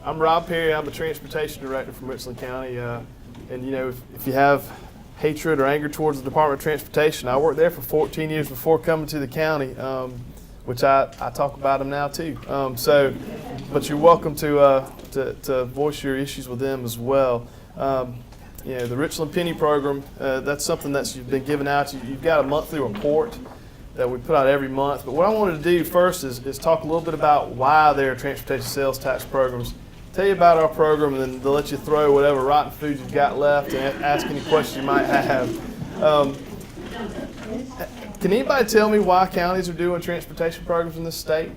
I'm Rob Perry. I'm the transportation director from Richland County. And you know, if you have hatred or anger towards the Department of Transportation, I worked there for 14 years before coming to the county, which I talk about them now too. But you're welcome to voice your issues with them as well. You know, the Richland Penny Program, that's something that's been given out. You've got a monthly report that we put out every month. But what I wanted to do first is talk a little bit about why there are transportation sales tax programs, tell you about our program, and then they'll let you throw whatever rotten food you've got left and ask any questions you might have. Can anybody tell me why counties are doing transportation programs in this state?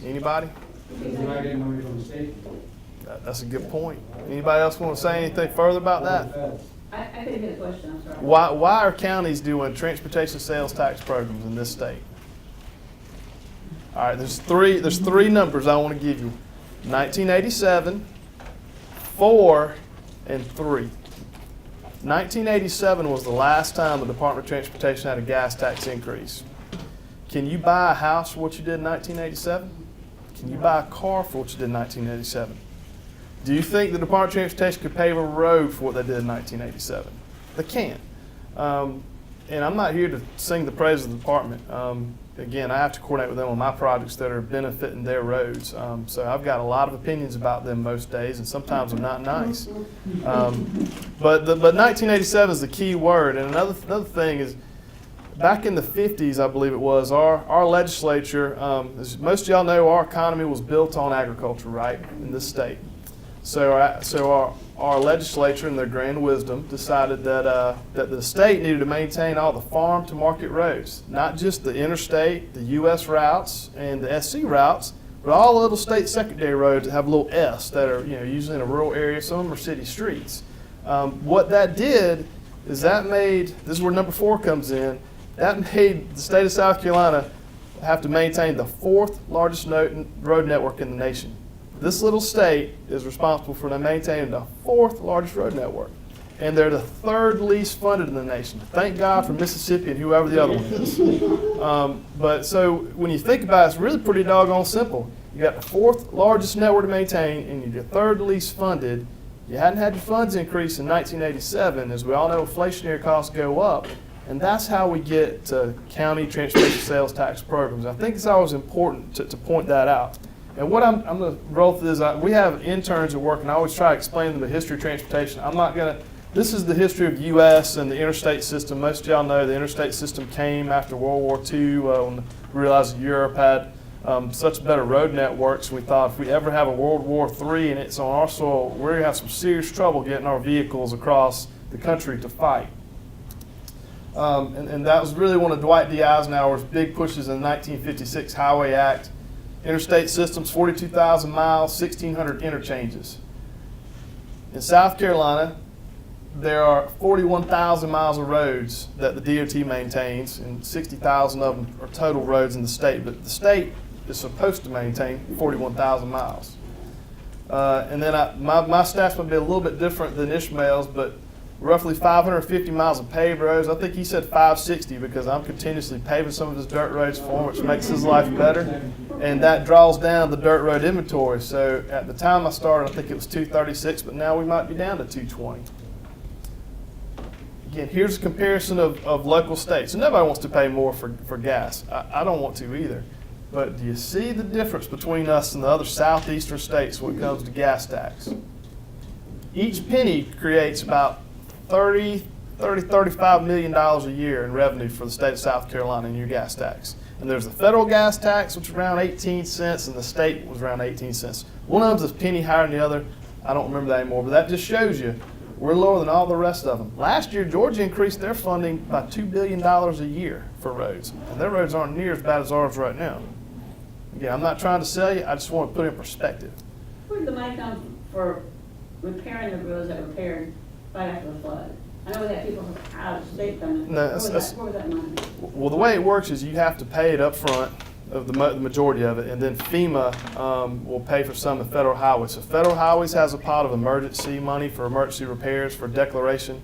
Anybody? That's a good point. Anybody else want to say anything further about that? I didn't get a question, I'm sorry. Why are counties doing transportation sales tax programs in this state? All right, there's three numbers I want to give you. 1987, 4, and 3. 1987 was the last time the Department of Transportation had a gas tax increase. Can you buy a house for what you did in 1987? Can you buy a car for what you did in 1987? Do you think the Department of Transportation could pave a road for what they did in 1987? They can't. And I'm not here to sing the praise of the department. Again, I have to coordinate with them on my projects that are benefiting their roads. So I've got a lot of opinions about them most days, and sometimes they're not nice. But 1987 is the key word. And another thing is, back in the 50s, I believe it was, our legislature, as most of y'all know, our economy was built on agriculture, right, in this state. So our legislature, in their grand wisdom, decided that the state needed to maintain all the farm-to-market roads, not just the interstate, the U.S. routes, and the SC routes, but all the little state secondary roads that have a little S that are usually in a rural area. Some of them are city streets. What that did is that made, this is where number 4 comes in, that made the state of South Carolina have to maintain the 4th largest road network in the nation. This little state is responsible for maintaining the 4th largest road network. And they're the 3rd least funded in the nation. Thank God for Mississippi and whoever the other one is. But so when you think about it, it's really pretty doggone simple. You got the 4th largest network to maintain, and you're the 3rd least funded. You hadn't had your funds increase in 1987. As we all know, inflationary costs go up. And that's how we get to county transportation sales tax programs. I think it's always important to point that out. And what I'm going to roll through is, we have interns at work, and I always try to explain to them the history of transportation. This is the history of the U.S. and the interstate system. Most of y'all know the interstate system came after World War II when we realized that Europe had such better road networks. We thought if we ever have a World War III and it's on our soil, we're going to have some serious trouble getting our vehicles across the country to fight. And that was really one of Dwight D. Eisenhower's big pushes in the 1956 Highway Act. Interstate systems, 42,000 miles, 1,600 interchanges. In South Carolina, there are 41,000 miles of roads that the DOT maintains, and 60,000 of them are total roads in the state. But the state is supposed to maintain 41,000 miles. And then my stats might be a little bit different than Ishmael's, but roughly 550 miles of paved roads. I think he said 560 because I'm continuously paving some of his dirt roads for him, which makes his life better. And that draws down the dirt road inventory. So at the time I started, I think it was 236, but now we might be down to 220. Again, here's a comparison of local states. And nobody wants to pay more for gas. I don't want to either. But do you see the difference between us and the other southeastern states when it comes to gas tax? Each penny creates about $35 million a year in revenue for the state of South Carolina in your gas tax. And there's the federal gas tax, which is around 18 cents, and the state was around 18 cents. One of them's a penny higher than the other. I don't remember that anymore, but that just shows you we're lower than all the rest of them. Last year, Georgia increased their funding by $2 billion a year for roads, and their roads aren't near as bad as ours right now. Again, I'm not trying to sell you. I just want to put it in perspective. Where did the money come for repairing the roads that were repaired right after the flood? I know we had people from out of state coming. No, where was that money? Well, the way it works is you have to pay it up front, of the majority of it, and then FEMA will pay for some of the federal highways. So federal highways has a pot of emergency money for emergency repairs for declaration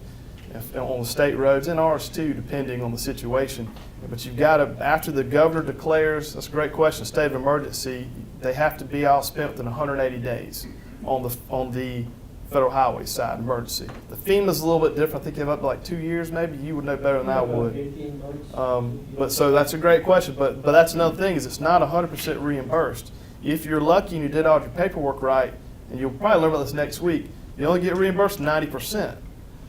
on the state roads, and ours too, depending on the situation. But you've got to, after the governor declares, that's a great question, state of emergency, they have to be all spent within 180 days. on the federal highway side, emergency. The FEMA's a little bit different. I think they have up to like 2 years maybe. You would know better than I would. 15 months. But so that's a great question. But that's another thing is it's not 100% reimbursed. If you're lucky and you did all your paperwork right, and you'll probably learn about this next week, you only get reimbursed 90%.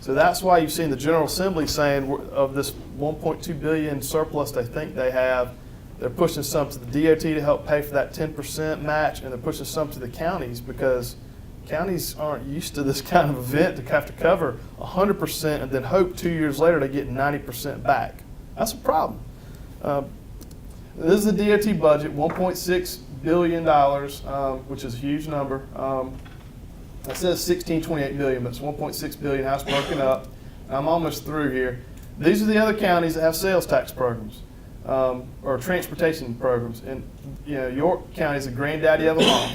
So that's why you've seen the General Assembly saying of this $1.2 billion surplus they think they have, they're pushing some to the DOT to help pay for that 10% match, and they're pushing some to the counties because counties aren't used to this kind of event to have to cover 100% and then hope 2 years later they get 90% back. That's a problem. This is the DOT budget, $1.6 billion, which is a huge number. It says 1628 million, but it's 1.6 billion, how it's broken up. I'm almost through here. These are the other counties that have sales tax programs or transportation programs. And York County is the granddaddy of them all.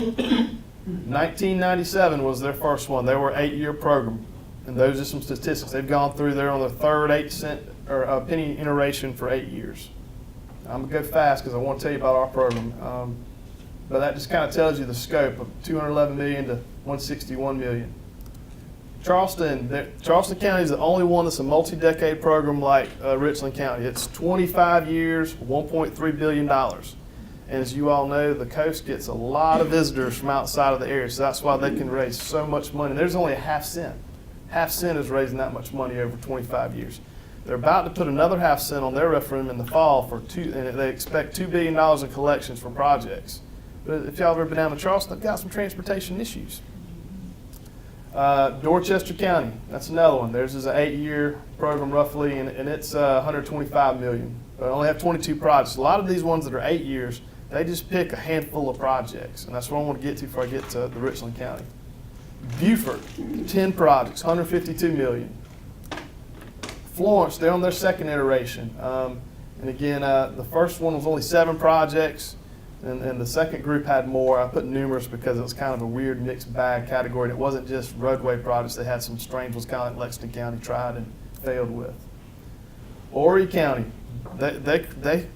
1997 was their first one. They were an 8-year program, and those are some statistics. They've gone through. They're on their third 8-cent or a penny iteration for 8 years. I'm gonna go fast because I want to tell you about our program. But that just kind of tells you the scope of 211 million to 161 million. Charleston County is the only one that's a multi-decade program like Richland County. It's 25 years, $1.3 billion. And as you all know, the coast gets a lot of visitors from outside of the area, so that's why they can raise so much money. There's only a half cent. Half cent is raising that much money over 25 years. They're about to put another half cent on their referendum in the fall and they expect $2 billion in collections from projects. But if y'all have ever been down to Charleston, they've got some transportation issues. Dorchester County, that's another one. Theirs is an 8-year program roughly, and it's 125 million. But only have 22 projects. A lot of these ones that are 8 years, they just pick a handful of projects, and that's what I want to get to before I get to the Richland County. Beaufort, 10 projects, 152 million. Florence, they're on their second iteration. And again, the first one was only 7 projects. And the second group had more. I put numerous because it was kind of a weird mixed bag category. And it wasn't just roadway projects. They had some strange ones, kind of like Lexington County tried and failed with. Horry County, they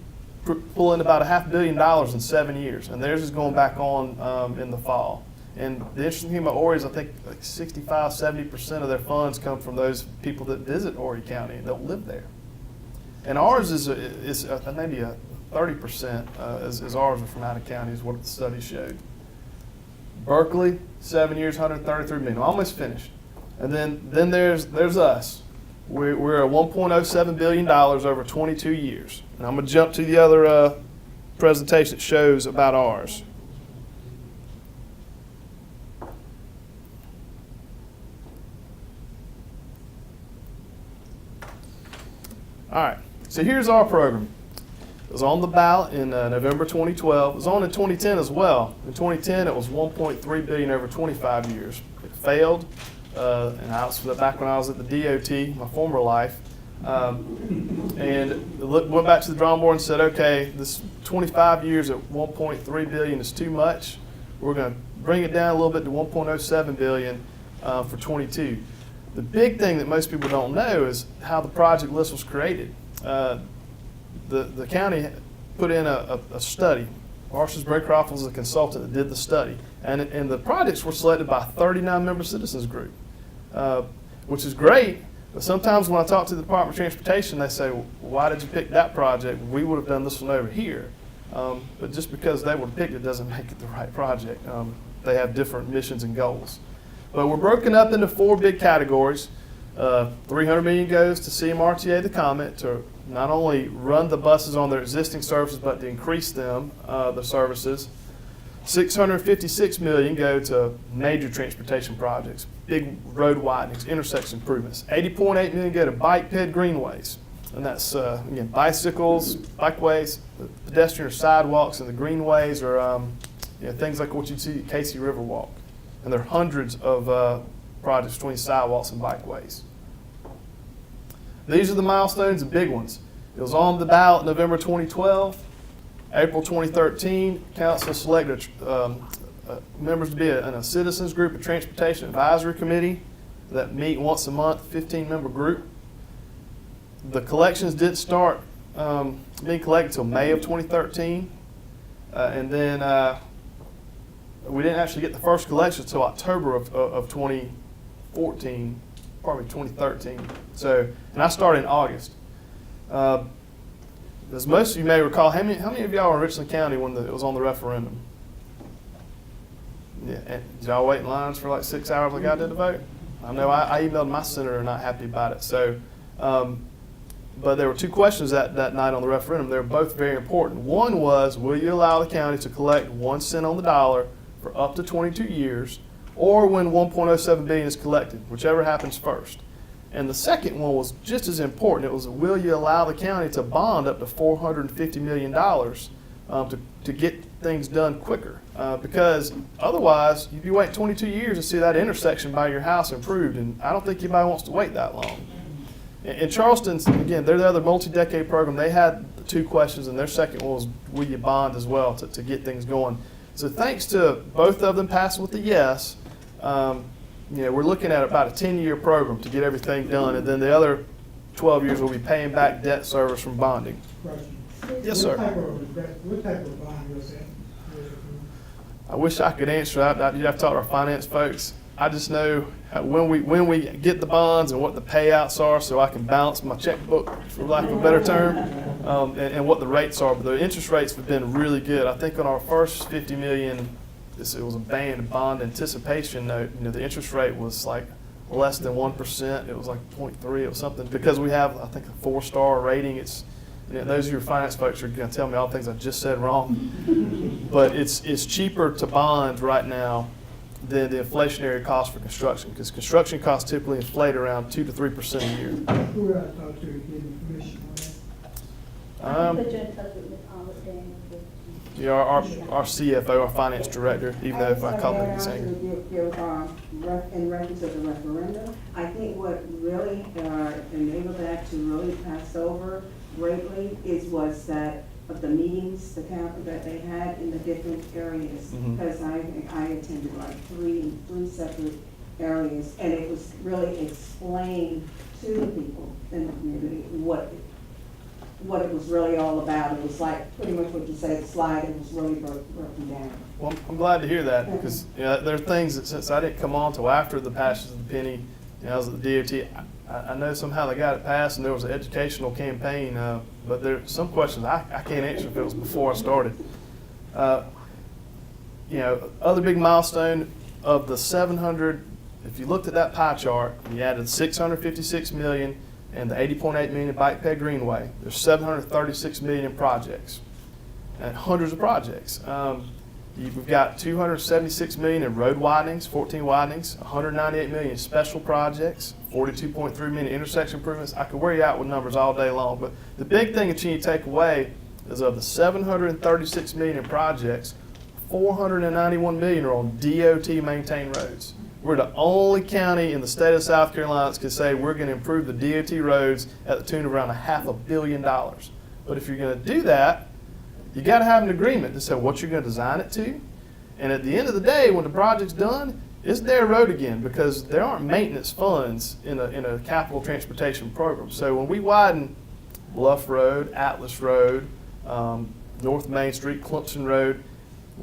pull in about $500 million in 7 years. And theirs is going back on in the fall. And the interesting thing about Horry is I think like 65, 70% of their funds come from those people that visit Horry County and don't live there. And ours is maybe a 30% is ours are from out of county is what the study showed. Berkeley, 7 years, 133 million. Almost finished. And then there's us. We're at $1.07 billion over 22 years. And I'm going to jump to the other presentation that shows about ours. All right, so here's our program. It was on the ballot in November 2012. It was on in 2010 as well. In 2010, it was $1.3 billion over 25 years. It failed, and I was back when I was at the DOT, my former life, and went back to the drawing board and said, okay, this 25 years at $1.3 billion is too much. We're going to bring it down a little bit to $1.07 billion for 22. The big thing that most people don't know is how the project list was created. The county put in a study. Parsons Braycroft was the consultant that did the study. And the projects were selected by a 39-member citizens group, which is great. But sometimes when I talk to the Department of Transportation, they say, well, why did you pick that project? We would have done this one over here. But just because they would have picked it doesn't make it the right project. They have different missions and goals. But we're broken up into 4 big categories. $300 million goes to CMRTA, the comment, to not only run the buses on their existing services, but to increase them, the services. $656 million go to major transportation projects, big road widenings, intersection improvements. $80.8 million go to bike ped greenways. And that's, again, bicycles, bikeways, pedestrian or sidewalks, and the greenways are things like what you'd see at Casey Riverwalk. And there are hundreds of projects between sidewalks and bikeways. These are the milestones, the big ones. It was on the ballot in November 2012. April 2013, council selected members to be in a citizens group, a transportation advisory committee that meet once a month, 15-member group. The collections didn't start being collected until May of 2013. And then we didn't actually get the first collection until October of 2014, probably 2013. So, and I started in August. As most of you may recall, how many of y'all were in Richland County when it was on the referendum? Yeah, and did y'all wait in lines for like 6 hours like I did to vote? I know I emailed my senator not happy about it. So, but there were two questions that night on the referendum. They were both very important. One was, will you allow the county to collect 1 cent on the dollar for up to 22 years, or when 1.07 billion is collected, whichever happens first? And the second one was just as important. It was, will you allow the county to bond up to $450 million to get things done quicker? Because otherwise, you'd be waiting 22 years to see that intersection by your house improved, and I don't think anybody wants to wait that long. In Charleston, again, they're the other multi-decade program. They had the two questions, and their second one was, will you bond as well to get things going? So thanks to both of them passing with a yes, we're looking at about a 10-year program to get everything done, and then the other 12 years we'll be paying back debt service from bonding. Question. Yes, sir. What type of bond was that? I wish I could answer that. You'd have to talk to our finance folks. I just know when we get the bonds and what the payouts are, so I can balance my checkbook, for lack of a better term, and what the rates are. But the interest rates have been really good. I think on our first $50 million, it was a bond anticipation note. The interest rate was like less than 1%. It was like 0.3 or something. Because we have, I think, a 4-star rating. It's those of your finance folks are going to tell me all the things I just said wrong. But it's cheaper to bond right now than the inflationary cost for construction, because construction costs typically inflate around 2 to 3% a year. Who would I talk to get information on that? Put you in touch with Ms. Olive Daniels. Yeah, our CFO, our finance director, even though if I call him the same. In reference to the referendum, I think what really enabled that to really pass over greatly was that of the meetings that they had in the different areas. Mhm. Because I attended like three separate areas, and it was really explained to the people in the community what it was really all about. It was like pretty much what you said, slide, it was really broken down. Well, I'm glad to hear that, because there are things that, since I didn't come on till after the passage of the penny, I was at the DOT, I know somehow they got it passed and there was an educational campaign, but there are some questions I can't answer if it was before I started. Other big milestone of the 700, if you looked at that pie chart, you added 656 million and the 80.8 million in Bike Ped Greenway, there's 736 million in projects, and hundreds of projects. We've got 276 million in road widenings, 14 widenings, 198 million in special projects, 42.3 million in intersection improvements. I could wear you out with numbers all day long, but the big thing that you need to take away is of the 736 million in projects, 491 million are on DOT maintained roads. We're the only county in the state of South Carolina that can say we're going to improve the DOT roads at the tune of around $500 million. But if you're going to do that, you got to have an agreement to say what you're going to design it to. And at the end of the day, when the project's done, it's their road again, because there aren't maintenance funds in a capital transportation program. So when we widen Bluff Road, Atlas Road, North Main Street, Clemson Road,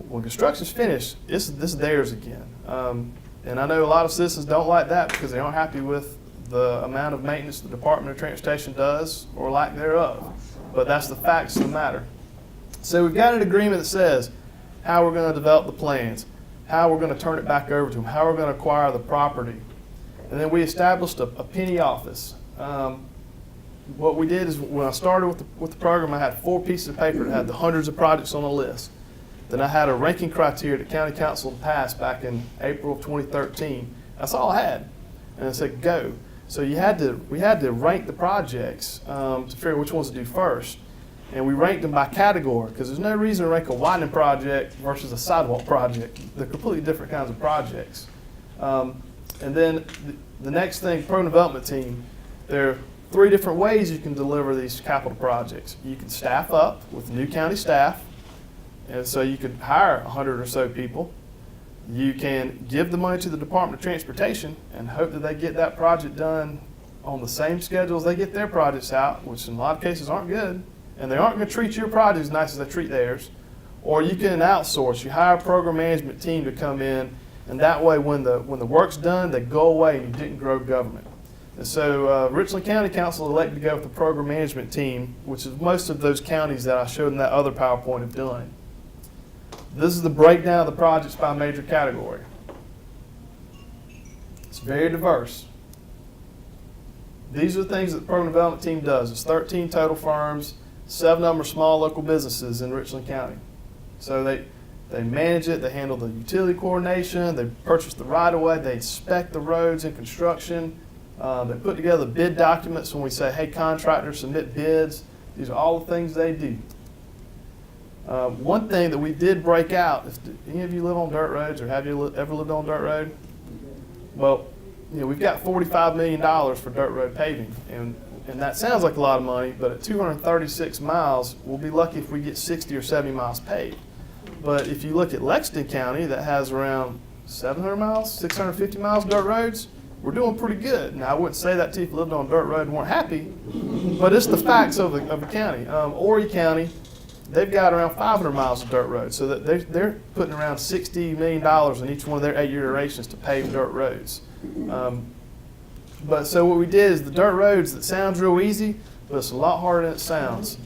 when construction's finished, this is theirs again. And I know a lot of citizens don't like that because they aren't happy with the amount of maintenance the Department of Transportation does, or lack thereof. But that's the facts of the matter. So we've got an agreement that says how we're going to develop the plans, how we're going to turn it back over to them, how we're going to acquire the property. And then we established a penny office. What we did is, when I started with the program, I had 4 pieces of paper that had the hundreds of projects on the list. Then I had a ranking criteria that County Council passed back in April of 2013. That's all I had. And I said, go. So we had to rank the projects to figure which ones to do first. And we ranked them by category, because there's no reason to rank a widening project versus a sidewalk project. They're completely different kinds of projects. And then the next thing, program development team, there are 3 different ways you can deliver these capital projects. You can staff up with new county staff, and so you could hire 100 or so people. You can give the money to the Department of Transportation and hope that they get that project done on the same schedule as they get their projects out, which in a lot of cases aren't good. And they aren't going to treat your project as nice as they treat theirs. Or you can outsource. You hire a program management team to come in, and that way when the work's done, they go away and you didn't grow government. And so Richland County Council elected to go with the program management team, which is most of those counties that I showed in that other PowerPoint have done. This is the breakdown of the projects by major category. It's very diverse. These are the things that the program development team does. It's 13 total firms, 7 of them are small local businesses in Richland County. So they manage it, they handle the utility coordination, they purchase the right-of-way, they inspect the roads and construction, they put together bid documents when we say, hey, contractors, submit bids. These are all the things they do. One thing that we did break out, if any of you live on dirt roads or have you ever lived on a dirt road? Well, we've got $45 million for dirt road paving, and that sounds like a lot of money, but at 236 miles, we'll be lucky if we get 60 or 70 miles paved. But if you look at Lexington County, that has around 700 miles, 650 miles dirt roads, we're doing pretty good. Now, I wouldn't say that to you if you lived on a dirt road and weren't happy, but it's the facts of the county. Horry County, they've got around 500 miles of dirt roads, so that they're putting around $60 million in each one of their 8-year iterations to pave dirt roads. But so what we did is the dirt roads, that sounds real easy, but it's a lot harder than it sounds.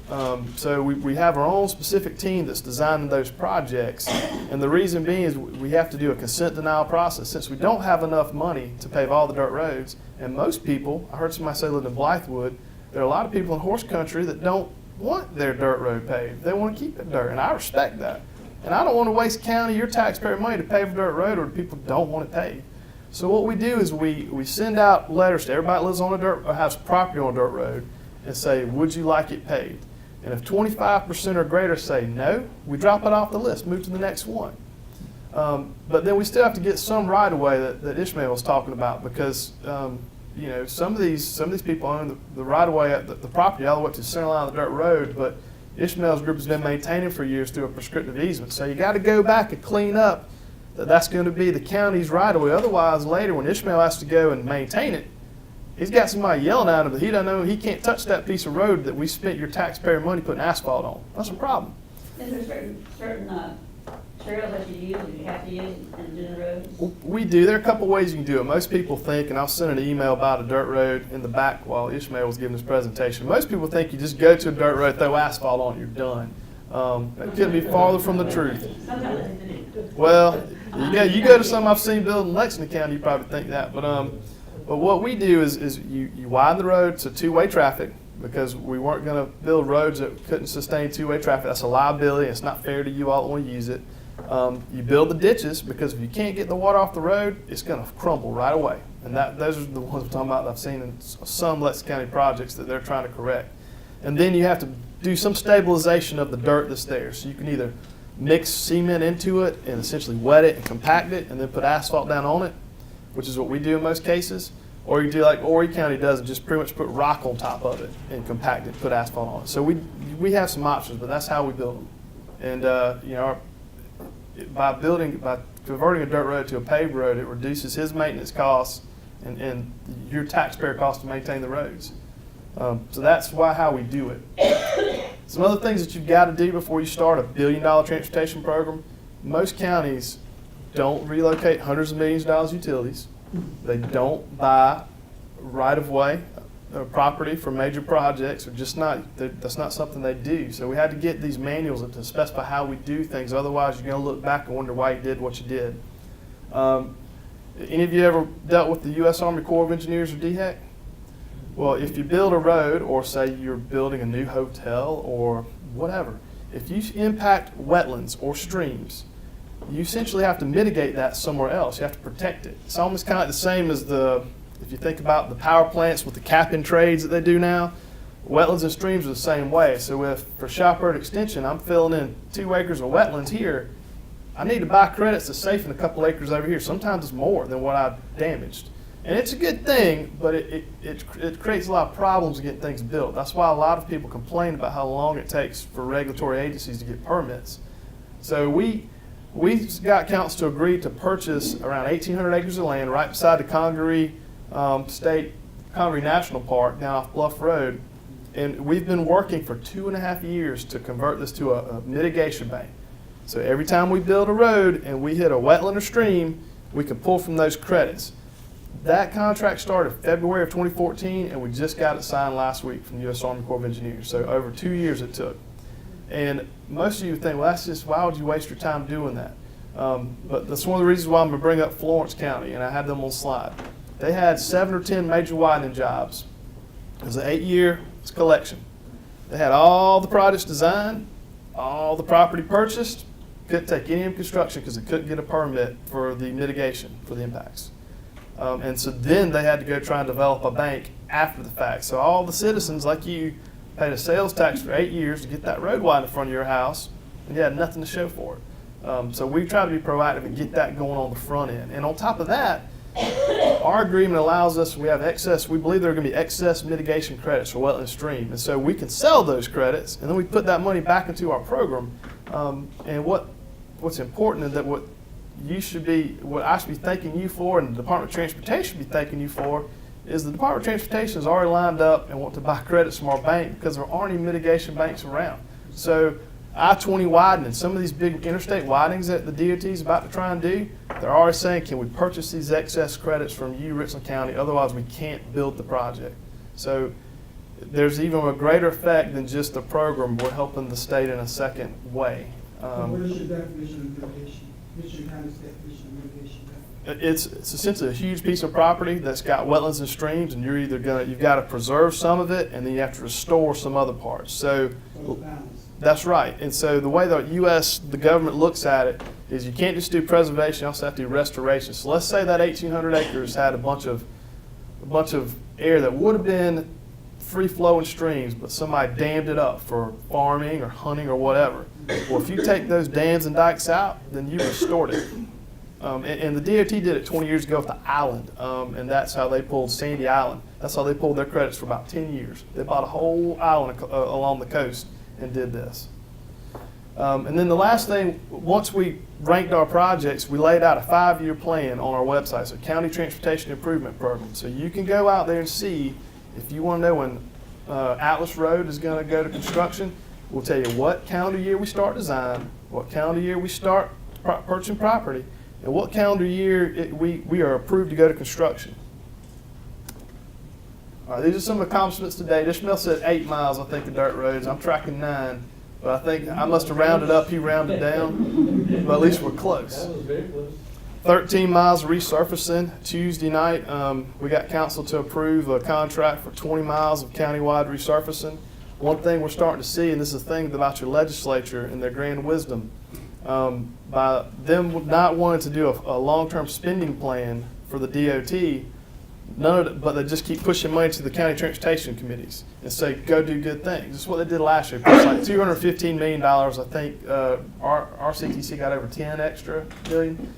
So we have our own specific team that's designing those projects, and the reason being is we have to do a consent denial process. Since we don't have enough money to pave all the dirt roads, and most people, I heard somebody say lived in Blythewood, there are a lot of people in horse country that don't want their dirt road paved. They want to keep it dirt, and I respect that. And I don't want to waste county, your taxpayer money to pave a dirt road or people don't want it paved. So what we do is we send out letters to everybody that lives on a dirt or has property on a dirt road and say, would you like it paved? And if 25% or greater say no, we drop it off the list, move to the next one. But then we still have to get some right of way that Ishmael was talking about, because some of these people own the right of way at the property all the way up to the center line of the dirt road, but Ishmael's group has been maintaining for years through a prescriptive easement. So you got to go back and clean up that's going to be the county's right of way. Otherwise, later when Ishmael has to go and maintain it, he's got somebody yelling at him that he doesn't know he can't touch that piece of road that we spent your taxpayer money putting asphalt on. That's a problem. Is there certain materials that you use, or you have to use in doing the roads? We do. There are a couple ways you can do it. Most people think, and I'll send an email about a dirt road in the back while Ishmael was giving his presentation. Most people think you just go to a dirt road, throw asphalt on it, you're done. That couldn't be farther from the truth. Sometimes I think they do. Well, you go to some I've seen built in Lexington County, you probably think that. But what we do is you widen the road to two-way traffic, because we weren't going to build roads that couldn't sustain two-way traffic. That's a liability. It's not fair to you all that want to use it. You build the ditches, because if you can't get the water off the road, it's going to crumble right away. And those are the ones we're talking about that I've seen in some Lexington County projects that they're trying to correct. And then you have to do some stabilization of the dirt that's there. So you can either mix cement into it and essentially wet it and compact it and then put asphalt down on it, which is what we do in most cases. Or you do like Horry County does and just pretty much put rock on top of it and compact it, put asphalt on it. So we have some options, but that's how we build them. And by converting a dirt road to a paved road, it reduces his maintenance costs and your taxpayer costs to maintain the roads. So that's how we do it. Some other things that you've got to do before you start a $1 billion transportation program. Most counties don't relocate hundreds of millions of dollars utilities. They don't buy right-of-way property for major projects. That's not something they do. So we had to get these manuals to specify how we do things. Otherwise, you're going to look back and wonder why you did what you did. Any of you ever dealt with the U.S. Army Corps of Engineers or DHEC? Well, if you build a road, or say you're building a new hotel or whatever, if you impact wetlands or streams, you essentially have to mitigate that somewhere else. You have to protect it. It's almost kind of the same as if you think about the power plants with the cap-in trades that they do now, wetlands and streams are the same way. So for Shopper Extension, I'm filling in 2 acres of wetlands here, I need to buy credits to safe in a couple acres over here. Sometimes it's more than what I damaged. And it's a good thing, but it creates a lot of problems to get things built. That's why a lot of people complain about how long it takes for regulatory agencies to get permits. So we got council to agree to purchase around 1,800 acres of land right beside the Congaree Congaree National Park down off Bluff Road. And we've been working for 2.5 years to convert this to a mitigation bank. So every time we build a road and we hit a wetland or stream, we can pull from those credits. That contract started February of 2014, and we just got it signed last week from the U.S. Army Corps of Engineers. So over 2 years it took. And most of you think, well, that's just, why would you waste your time doing that? But that's one of the reasons why I'm going to bring up Florence County, and I had them on slide. They had 7 or 10 major widening jobs. It was an 8-year collection. They had all the projects designed, all the property purchased, couldn't take any construction because they couldn't get a permit for the mitigation for the impacts. And so then they had to go try and develop a bank after the fact. So all the citizens like you paid a sales tax for 8 years to get that road wide in front of your house, and you had nothing to show for it. So we try to be proactive and get that going on the front end. And on top of that, our agreement allows us, we believe there are going to be excess mitigation credits for wetland stream. And so we can sell those credits, and then we put that money back into our program. And what's important is that what I should be thanking you for, and the Department of Transportation should be thanking you for, is the Department of Transportation has already lined up and want to buy credits from our bank because there aren't any mitigation banks around. So I-20 widening, some of these big interstate widenings that the DOT is about to try and do, they're already saying, can we purchase these excess credits from you, Richland County, otherwise we can't build the project. So there's even a greater effect than just the program. We're helping the state in a second way. So what is your definition of mitigation? What's your kind of definition of mitigation? It's essentially a huge piece of property that's got wetlands and streams, and you've got to preserve some of it, and then you have to restore some other parts. So So it's balanced. that's right. And so the way the government looks at it is you can't just do preservation, you also have to do restoration. So let's say that 1,800 acres had a bunch of area that would have been free flowing streams, but somebody dammed it up for farming or hunting or whatever. Well, if you take those dams and dikes out, then you restored it. And the DOT did it 20 years ago with the island, and that's how they pulled Sandy Island. That's how they pulled their credits for about 10 years. They bought a whole island along the coast and did this. And then the last thing, once we ranked our projects, we laid out a 5-year plan on our website, so County Transportation Improvement Program. So you can go out there and see, if you want to know when Atlas Road is going to go to construction, we'll tell you what calendar year we start design, what calendar year we start purchasing property, and what calendar year we are approved to go to construction. All right, these are some accomplishments today. This mill said 8 miles, I think, of dirt roads. I'm tracking 9, but I think I must have rounded up, he rounded down, but at least we're close. That was very close. 13 miles of resurfacing. Tuesday night, we got council to approve a contract for 20 miles of countywide resurfacing. One thing we're starting to see, and this is a thing about your legislature and their grand wisdom, by them not wanting to do a long-term spending plan for the DOT, but they just keep pushing money to the county transportation committees and say, go do good things. This is what they did last year. It's like $215 million. I think our CTC got over 10 extra million,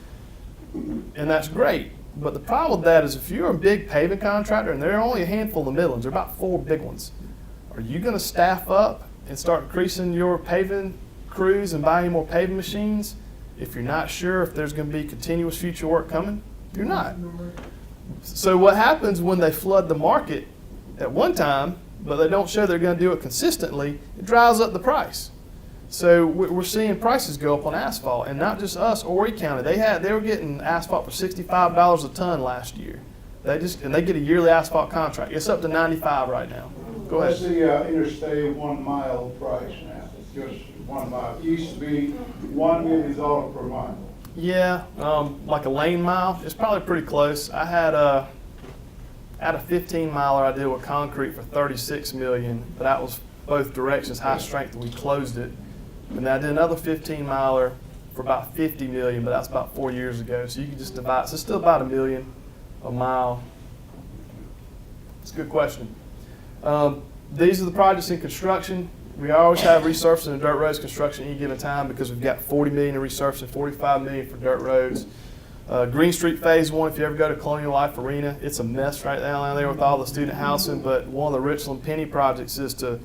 and that's great. But the problem with that is if you're a big paving contractor, and there are only a handful of middle ones, there are about 4 big ones, are you going to staff up and start increasing your paving crews and buying more paving machines if you're not sure if there's going to be continuous future work coming? You're not. So what happens when they flood the market at one time, but they don't show they're going to do it consistently, it drives up the price. So we're seeing prices go up on asphalt, and not just us, Horry County. They were getting asphalt for $65 a ton last year. They get a yearly asphalt contract. It's up to $95 right now. Go ahead. What's the interstate 1 mile price now? Just 1 mile. It used to be $1 million per mile. Yeah, like a lane mile. It's probably pretty close. I had a 15 miler I did with concrete for $36 million, but that was both directions, high strength, and we closed it. And then I did another 15 miler for about $50 million, but that's about 4 years ago. So you can just divide. So it's still about $1 million a mile. It's a good question. These are the projects in construction. We always have resurfacing and dirt roads construction at any given time because we've got $40 million in resurfacing, $45 million for dirt roads. Green Street Phase 1, if you ever go to Colonial Life Arena, it's a mess right now down there with all the student housing, but one of the Richland Penny projects is to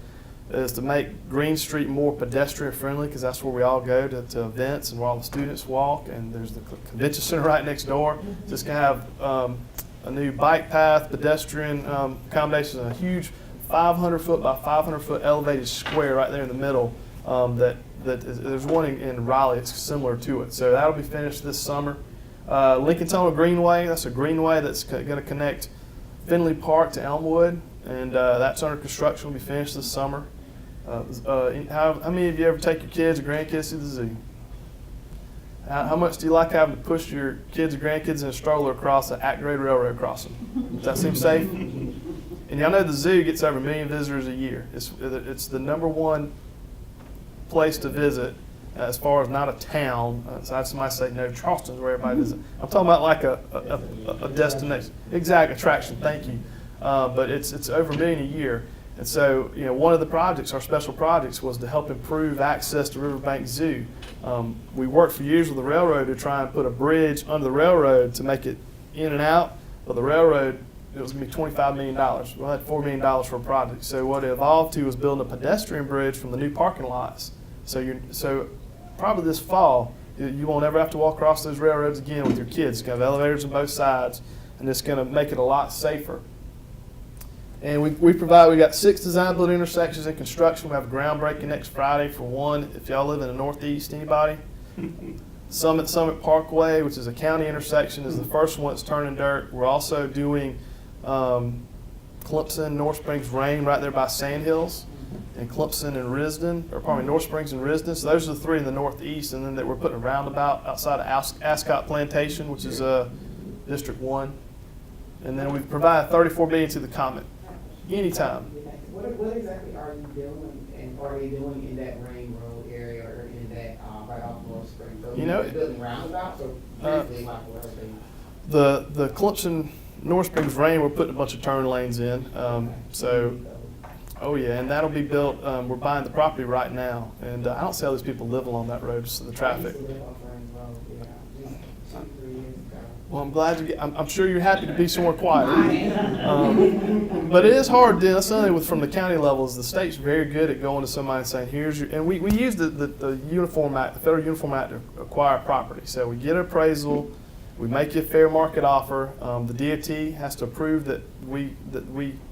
make Green Street more pedestrian friendly, because that's where we all go to events and where all the students walk, and there's the convention center right next door. Just gonna have a new bike path, pedestrian accommodations, and a huge 500-foot by 500-foot elevated square right there in the middle there's one in Raleigh. It's similar to it. So that'll be finished this summer. Lincoln Tunnel Greenway. That's a greenway that's going to connect Finley Park to Elmwood, and that's under construction. Will be finished this summer. How many of you ever take your kids or grandkids to the zoo? How much do you like having to push your kids or grandkids in a stroller across the Act-Grade Railroad crossing? Does that seem safe? And y'all know the zoo gets over 1 million visitors a year. It's the #1 place to visit as far as not a town. So I had somebody say, no, Charleston's where everybody visits. I'm talking about like a destination. Exact attraction, thank you. But it's over 1 million a year. And so, one of the projects, our special projects, was to help improve access to Riverbank Zoo. We worked for years with the railroad to try and put a bridge under the railroad to make it in and out. But the railroad, it was going to be $25 million. We had $4 million for a project. So what it evolved to was building a pedestrian bridge from the new parking lots. So probably this fall, you won't ever have to walk across those railroads again with your kids. It's going to have elevators on both sides, and it's going to make it a lot safer. And we got 6 design build intersections in construction. We have a groundbreaking next Friday for one. If y'all live in the Northeast, anybody? Summit Parkway, which is a county intersection, is the first one that's turning dirt. We're also doing Clemson, North Springs, Rain right there by Sandhills, and Clemson and Risden, or pardon me, North Springs and Risden. So those are the 3 in the Northeast, and then that we're putting a roundabout outside of Ascot Plantation, which is District 1. And then we've provided $34 million to the Comet. Anytime. What exactly are you doing, and are they doing in that Rain Road area or in that right off North Spring? So you're building roundabouts, or briefly, like what are they? The Clemson North Springs Rain, we're putting a bunch of turn lanes in. Oh yeah, and that'll be built. We're buying the property right now, and I don't see how these people live along that road, just the traffic. I used to live off Rain Road, yeah, just 2-3 years ago. Well, I'm glad I'm sure you're happy to be somewhere quiet. But it is hard. That's something from the county level. Is the state's very good at going to somebody and saying, "Here's your," and we use the Uniform Act, the Federal Uniform Act, to acquire property. So we get an appraisal, we make you a fair market offer. The DOT has to prove that we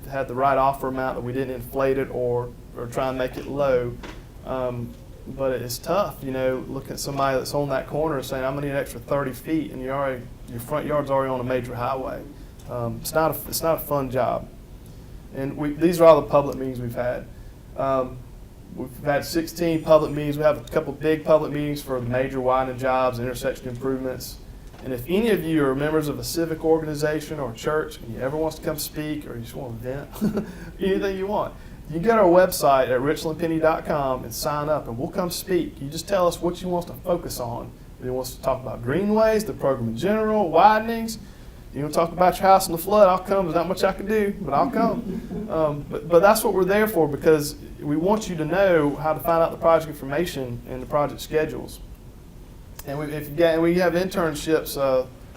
had the right offer amount, that we didn't inflate it or try and make it low. But it's tough, looking at somebody that's on that corner and saying, "I'm gonna need an extra 30 feet," and your front yard's already on a major highway. It's not a fun job. And these are all the public meetings we've had. We've had 16 public meetings. We have a couple big public meetings for the major widening jobs, intersection improvements. And if any of you are members of a civic organization or a church and you ever want to come speak, or you just want to vent, anything you want, you can go to our website at richlandpenny.com and sign up, and we'll come speak. You just tell us what you want us to focus on. If you want us to talk about greenways, the program in general, widenings. You want to talk about your house in the flood, I'll come. There's not much I can do, but I'll come. But that's what we're there for, because we want you to know how to find out the project information and the project schedules. And we have internships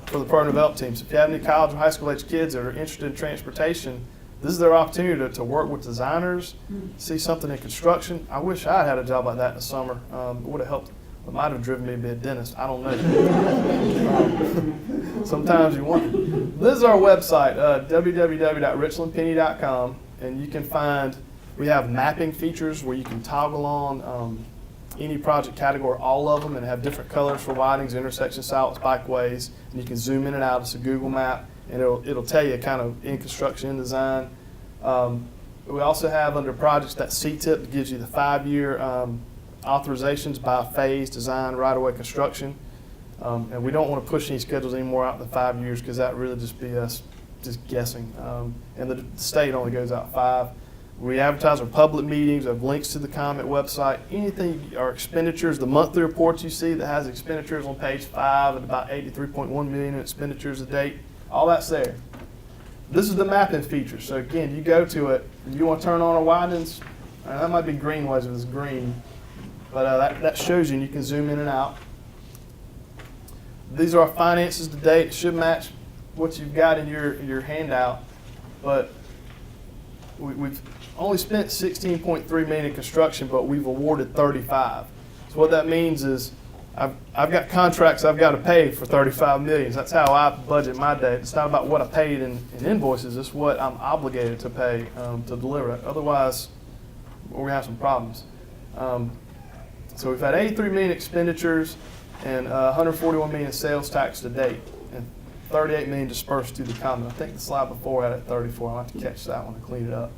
for the program development teams. If you have any college or high school age kids that are interested in transportation, this is their opportunity to work with designers, see something in construction. I wish I had a job like that in the summer. It would have helped. It might have driven me to be a dentist. I don't know. Sometimes you want it. This is our website, www.richlandpenny.com, and you can find, we have mapping features where you can toggle on any project category, all of them, and have different colors for widenings, intersections, sidewalks, bikeways, and you can zoom in and out. It's a Google map, and it'll tell you kind of in construction, in design. We also have under projects that CTIP that gives you the 5-year authorizations by phase, design, right-of-way construction. And we don't want to push any schedules anymore out than 5 years, because that really just be us just guessing. And the state only goes out 5. We advertise our public meetings. We have links to the Comet website. Anything, our expenditures, the monthly reports you see that has expenditures on page 5 at about $83.1 million in expenditures to date, all that's there. This is the mapping feature. So again, you go to it, you want to turn on our widenings, that might be greenways if it's green, but that shows you, and you can zoom in and out. These are our finances to date. It should match what you've got in your handout, but we've only spent $16.3 million in construction, but we've awarded 35. So what that means is I've got contracts I've got to pay for $35 million. That's how I budget my day. It's not about what I paid in invoices. It's what I'm obligated to pay to deliver it. Otherwise, we're going to have some problems. So we've had 83 million expenditures and 141 million sales tax to date, and 38 million dispersed to the economy. I think the slide before had it 34. I'll have to catch that one and clean it up.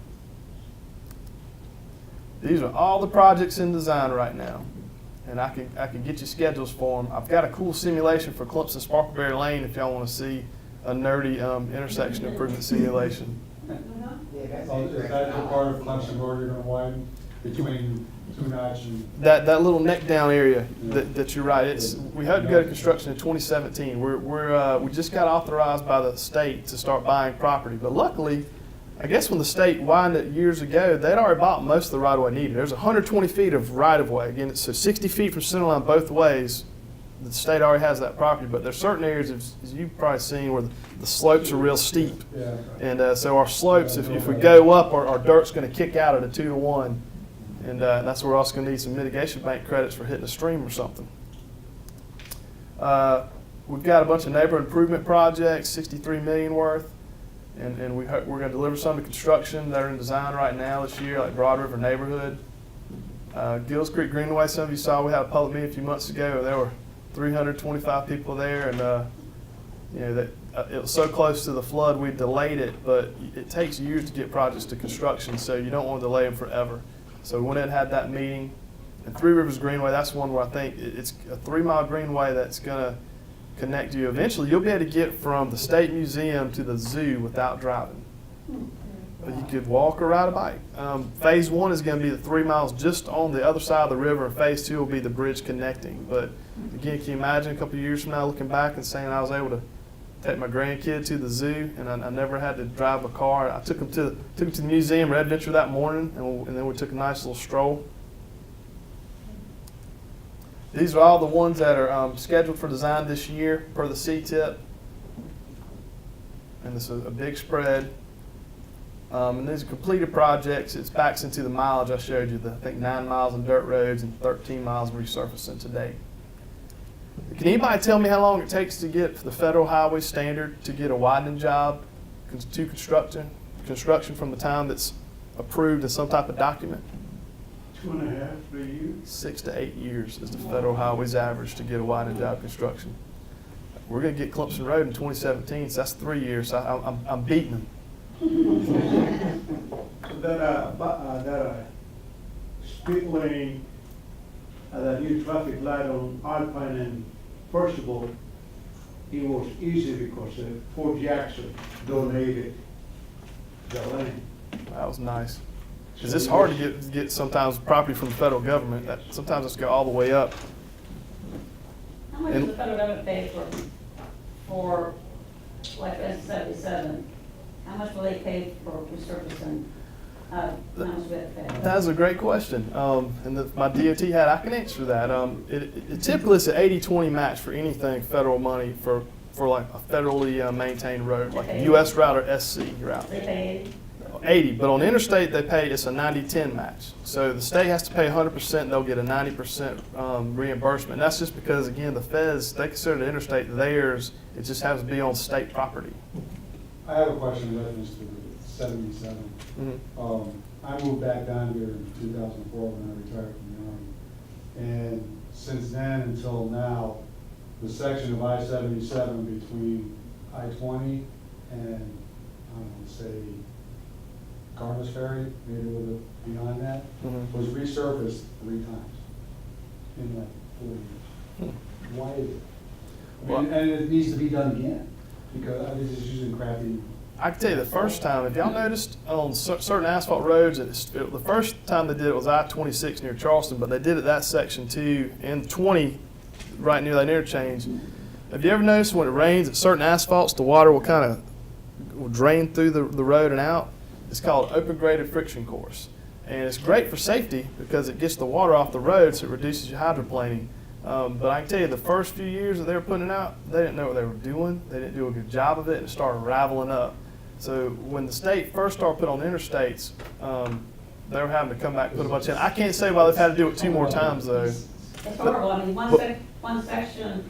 These are all the projects in design right now, and I can get you schedules for them. I've got a cool simulation for Clemson Sparkleberry Lane if y'all want to see a nerdy intersection improvement simulation. Yeah, that's Oh, is interesting. that the part of Clemson Road you're gonna widen between Two Notch and? That little neck down area that you're right. We hope to go to construction in 2017. We just got authorized by the state to start buying property, but luckily, I guess when the state widened it years ago, they'd already bought most of the right of way needed. There's 120 feet of right of way. Again, so 60 feet from center line both ways. The state already has that property, but there's certain areas, as you've probably seen, where the slopes are real steep. Yeah. And so our slopes, if we go up, our dirt's going to kick out at a 2-to-1. And that's where we're also going to need some mitigation bank credits for hitting a stream or something. We've got a bunch of neighborhood improvement projects, 63 million worth. And we're going to deliver some to construction that are in design right now this year, like Broad River Neighborhood. Gills Creek Greenway, some of you saw, we had a public meeting a few months ago. There were 325 people there, and it was so close to the flood we delayed it, but it takes years to get projects to construction, so you don't want to delay them forever. So we went in and had that meeting. And Three Rivers Greenway, that's one where I think it's a 3-mile greenway that's going to connect you. Eventually, you'll be able to get from the State Museum to the zoo without driving. But you could walk or ride a bike. Phase 1 is going to be the 3 miles just on the other side of the river, and Phase 2 will be the bridge connecting. But again, can you imagine a couple of years from now looking back and saying I was able to take my grandkid to the zoo, and I never had to drive a car. I took him to the museum, Red Adventure, that morning, and then we took a nice little stroll. These are all the ones that are scheduled for design this year per the CTIP. And this is a big spread. And these are completed projects. It backs into the mileage I showed you, I think 9 miles on dirt roads and 13 miles resurfacing to date. Can anybody tell me how long it takes to get the federal highway standard to get a widening job to construction from the time that's approved in some type of document? 2.5, 3 years. 6 to 8 years is the federal highway's average to get a widening job construction. We're going to get Clemson Road in 2017, so that's 3 years. So I'm beating them. So that speed lane, that new traffic light on Alpine and Percival, it was easy because Fort Jackson donated the land. That was nice. Because it's hard to get sometimes property from the federal government. Sometimes it's go all the way up. How much does the federal government pay for like S77? How much will they pay for resurfacing? How much will they pay? That's a great question. And my DOT hat, I can answer that. It typically is an 80-20 match for anything federal money for like a federally maintained road, like a US route or SC route. They pay 80, but on interstate they pay, it's a 90-10 match. So the state has to pay 100%, they'll get a 90% reimbursement. And that's just because, again, the feds, they consider the interstate theirs, it just has to be on state property. I have a question in reference to 77. Mm-hmm. I moved back down here in 2004 when I retired from the Army. And since then until now, the section of I-77 between I-20 and, say, Garvis Ferry, maybe a little bit beyond that, Mhm. was resurfaced 3 times in like 4 years. Why is it? I mean, and it needs to be done again, because I was just using crappy. I can tell you the first time, if y'all noticed on certain asphalt roads, the first time they did it was I-26 near Charleston, but they did it that section too, and 20 right near that interchange. Have you ever noticed when it rains at certain asphalts, the water will kind of drain through the road and out? It's called open graded friction course. And it's great for safety because it gets the water off the road, so it reduces your hydroplaning. But I can tell you the first few years that they were putting it out, they didn't know what they were doing. They didn't do a good job of it, and it started raveling up. So when the state first started putting on interstates, they were having to come back and put a bunch in. I can't say why they've had to do it 2 more times though. It's horrible. I mean, one section,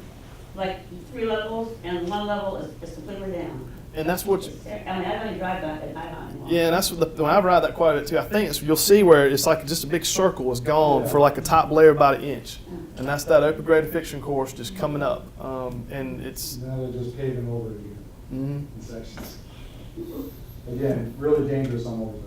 like 3 levels, and one level is completely down. And that's what, I mean, I don't even drive that at night anymore. yeah, and that's what when I ride that quite a bit too. I think you'll see where it's like just a big circle is gone for like a top layer about an inch, and that's that open graded fixturing course just coming up. And it's Now they're just paving over it again mhm. in sections. Again, really dangerous on those.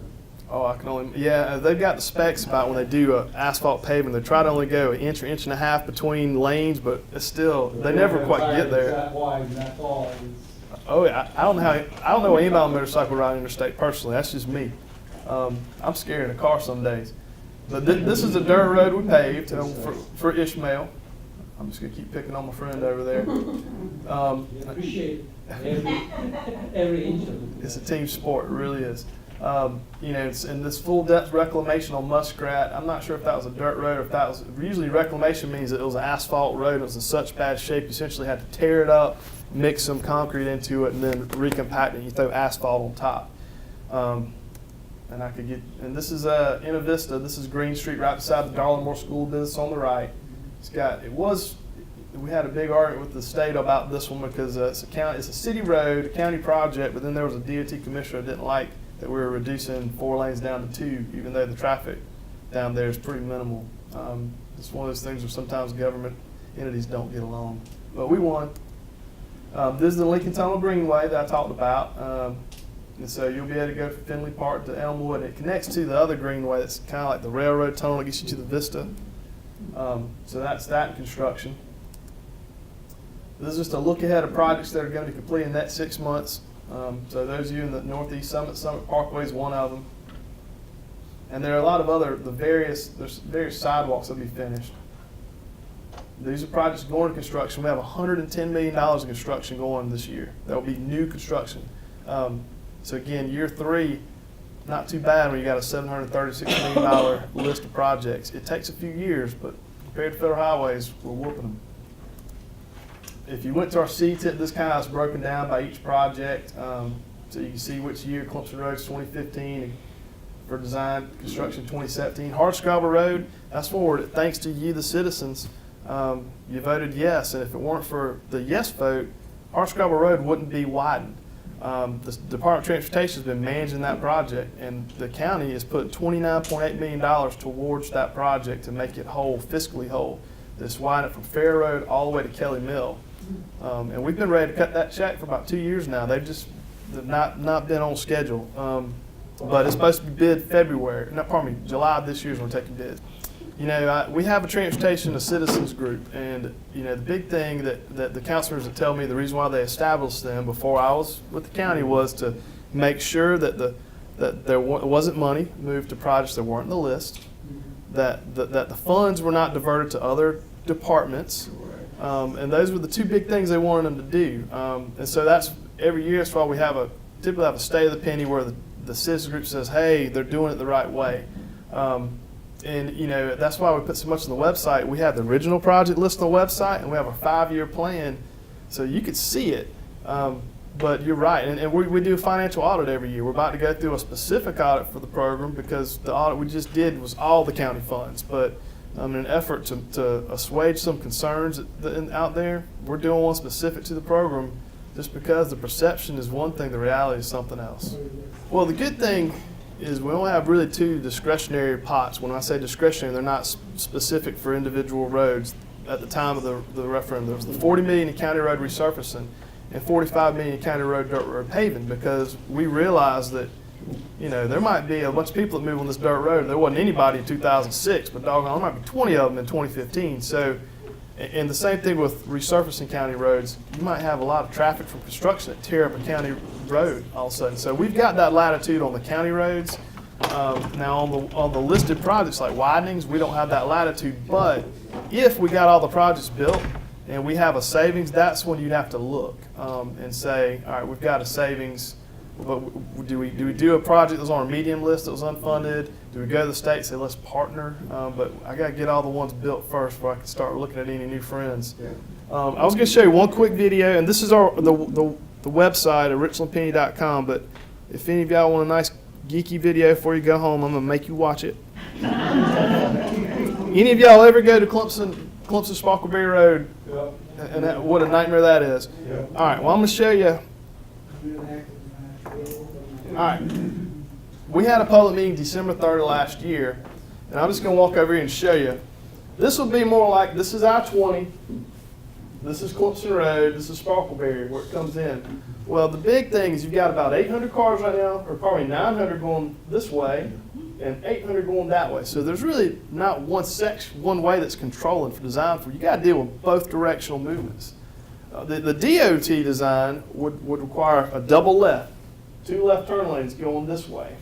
Oh, I can only, yeah, they've got the specs about when they do asphalt paving. They try to only go an inch or inch and a half between lanes, but it's still, they never quite get there. That wide and that tall. Oh, yeah, I don't know anybody on a motorcycle riding interstate personally. That's just me. I'm scared in a car some days. But this is a dirt road we paved for Ishmael. I'm just gonna keep picking on my friend over there. We appreciate every inch of it. It's a team sport, it really is. It's in this full depth reclamation on Muskrat. I'm not sure if that was a dirt road or if that was, usually reclamation means that it was an asphalt road. It was in such bad shape, you essentially had to tear it up, mix some concrete into it, and then recompact it. You throw asphalt on top. And this is Inna Vista. This is Green Street right beside the Darla Moore School of Business on the right. We had a big argument with the state about this one because it's a city road, a county project, but then there was a DOT commissioner that didn't like that we were reducing 4 lanes down to 2, even though the traffic down there is pretty minimal. It's one of those things where sometimes government entities don't get along. But we won. This is the Lincoln Tunnel Greenway that I talked about. And so you'll be able to go from Finley Park to Elmwood. It connects to the other greenway that's kind of like the railroad tunnel that gets you to the Vista. So that's that in construction. This is just a look ahead of projects that are going to be complete in the next 6 months. So those of you in the Northeast Summit Parkway is one of them. And there are a lot of there's various sidewalks that will be finished. These are projects going to construction. We have $110 million in construction going this year. That will be new construction. So again, year 3, not too bad when you got a $736 million list of projects. It takes a few years, but compared to federal highways, we're whooping them. If you went to our CTIP, this kind of is broken down by each project. So you can see which year. Clemson Road is 2015 for design, construction 2017. Hardscrabble Road, that's forward. Thanks to you, the citizens, you voted yes. And if it weren't for the yes vote, Hardscrabble Road wouldn't be widened. The Department of Transportation has been managing that project, and the county has put $29.8 million towards that project to make it whole, fiscally whole. This widen it from Fair Road all the way to Kelly Mill. And we've been ready to cut that check for about 2 years now. They've not been on schedule. But it's supposed to be bid July of this year is when we're taking bids. We have a transportation, a citizens group, and the big thing that the counselors that tell me the reason why they established them before I was with the county was to make sure that there wasn't money moved to projects that weren't on the list, that the funds were not diverted to other departments, and those were the 2 big things they wanted them to do. And so that's every year. That's why we typically have a state of the penny where the citizens group says, hey, they're doing it the right way. And that's why we put so much on the website. We have the original project list on the website, and we have a 5-year plan, so you could see it. But you're right, and we do a financial audit every year. We're about to go through a specific audit for the program because the audit we just did was all the county funds. But in an effort to assuage some concerns out there, we're doing one specific to the program, just because the perception is one thing, the reality is something else. Well, the good thing is we only have really 2 discretionary pots. When I say discretionary, they're not specific for individual roads. At the time of the referendum, there was the $40 million in county road resurfacing and $45 million in county road dirt road paving, because we realized that there might be a bunch of people that move on this dirt road. There wasn't anybody in 2006, but doggone, there might be 20 of them in 2015. So, and the same thing with resurfacing county roads. You might have a lot of traffic from construction that tear up a county road all of a sudden. So we've got that latitude on the county roads. Now on the listed projects like widenings, we don't have that latitude. But if we got all the projects built and we have a savings, that's when you'd have to look and say, all right, we've got a savings. But do we do a project that was on our medium list that was unfunded? Do we go to the state and say, let's partner? But I got to get all the ones built first before I can start looking at any new friends. Yeah. I was going to show you one quick video, and this is the website at richlandpenny.com. But if any of y'all want a nice geeky video before you go home, I'm going to make you watch it. Any of y'all ever go to Clemson Sparkleberry Road? Yep. And what a nightmare that is. Yep. All right, well, I'm going to show you real active behind. All right. We had a public meeting December 3rd of last year, and I'm just going to walk over here and show you. This will be more like, this is I-20, this is Clemson Road, this is Sparkleberry, where it comes in. Well, the big thing is you've got about 800 cars right now, or probably 900 going this way, and 800 going that way. So there's really not one way that's controlling for design for. You got to deal with both directional movements. The DOT design would require a double left, 2 left turn lanes going this way.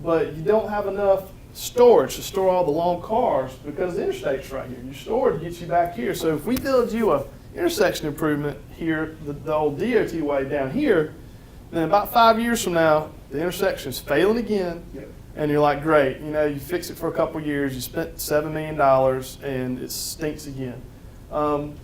But you don't have enough storage to store all the long cars because the interstate's right here. Your storage gets you back here. So if we build you a intersection improvement here, the old DOT way down here, then about 5 years from now, the intersection's failing again, and you're like, great, you know, you fix it for a couple of years, you spent $7 million, and it stinks again.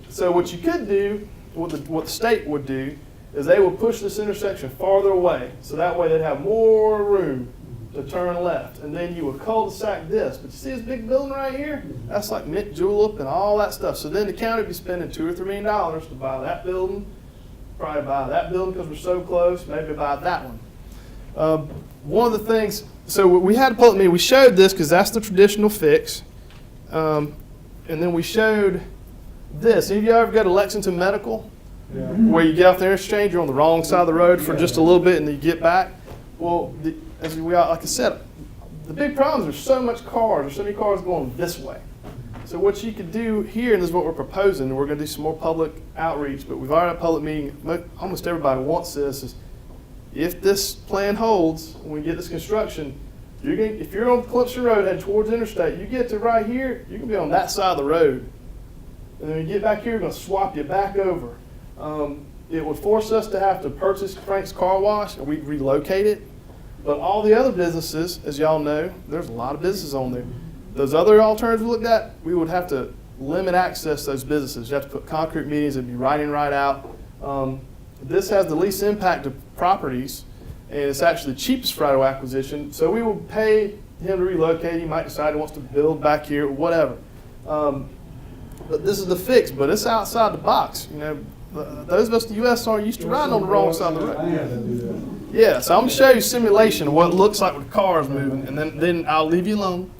So what you could do, what the state would do, is they would push this intersection farther away, so that way they'd have more room to turn left, and then you would cul-de-sac this. But you see this big building right here? That's like mint julep and all that stuff. So then the county would be spending $2 or $3 million to buy that building, probably buy that building because we're so close, maybe buy that one. One of the things, so we had a public meeting, we showed this because that's the traditional fix, and then we showed this. Any of you ever go to Lexington Medical? Yeah. Where you get off the interchange, you're on the wrong side of the road for just a little bit and then you get back? Well, like I said, the big problem is there's so many cars going this way. So what you could do here, and this is what we're proposing, and we're going to do some more public outreach, but we've already had a public meeting, almost everybody wants this, is if this plan holds, when we get this construction, if you're on Clemson Road heading towards the interstate, you get to right here, you can be on that side of the road. And then when you get back here, we're going to swap you back over. It would force us to have to purchase Frank's Car Wash, and we'd relocate it. But all the other businesses, as y'all know, there's a lot of businesses on there. Those other alternatives we looked at, we would have to limit access to those businesses. You have to put concrete medians, it'd be right in, right out. This has the least impact to properties, and it's actually the cheapest right of acquisition. So we will pay him to relocate. He might decide he wants to build back here, whatever. But this is the fix, but it's outside the box. You know, those of us in the U.S. aren't used to riding on the wrong side of the road. I had to do that. Yeah, so I'm going to show you a simulation of what it looks like with the cars moving, and then I'll leave you alone.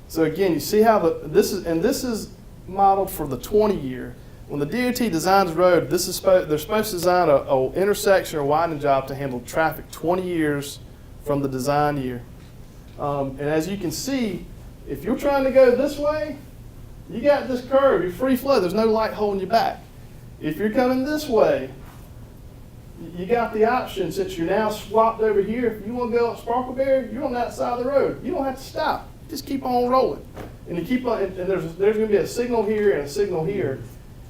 So again, you see how this is modeled for the 20-year. When the DOT designs a road, they're supposed to design an intersection or widening job to handle traffic 20 years from the design year. And as you can see, if you're trying to go this way, you got this curve, you're free flow, there's no light holding you back. If you're coming this way, you got the option, since you're now swapped over here, if you want to go up Sparkleberry, you're on that side of the road. You don't have to stop. Just keep on rolling. And you keep on, and there's going to be a signal here and a signal here.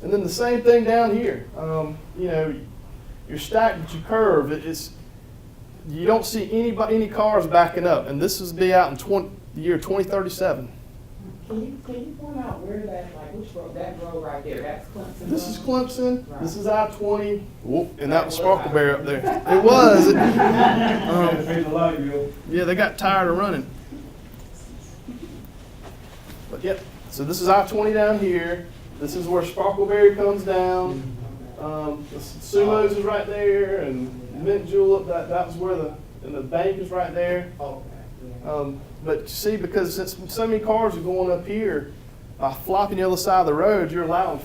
And then the same thing down here. You know, you're stacked, but you curve. You don't see any cars backing up. And this is be out in the year 2037. Can you point out where which road, that road right there, that's Clemson? This is Road? Clemson. Right. This is I-20. Whoop, and that was Sparkleberry up there. It was. Had to pay the light bill. Yeah, they got tired of running. But yep, so this is I-20 down here. This is where Sparkleberry comes down. The Sumos is right there, and Mint Julep, that was where the bank is right there. Okay, yeah. But you see, because since so many cars are going up here, by flopping the other side of the road, you're allowing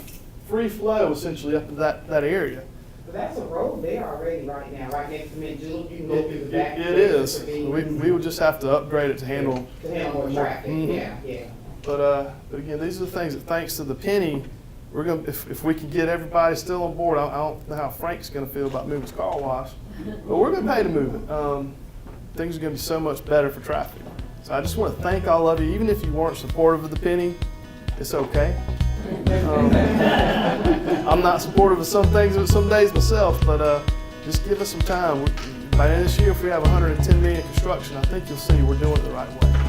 free flow essentially up to that area. But that's a road there already right now, right next to Mint Julep. You can go through the back. It is. We would just have to upgrade it to handle more traffic, Mhm. yeah. But again, these are the things that, thanks to the penny, we're gonna if we can get everybody still on board. I don't know how Frank's gonna feel about moving his car wash, but we're gonna pay to move it. Things are gonna be so much better for traffic. So I just want to thank all of you, even if you weren't supportive of the penny, it's okay. I'm not supportive of some things some days myself, but just give us some time. By the end of this year, if we have 110 million in construction, I think you'll see we're doing it the right way.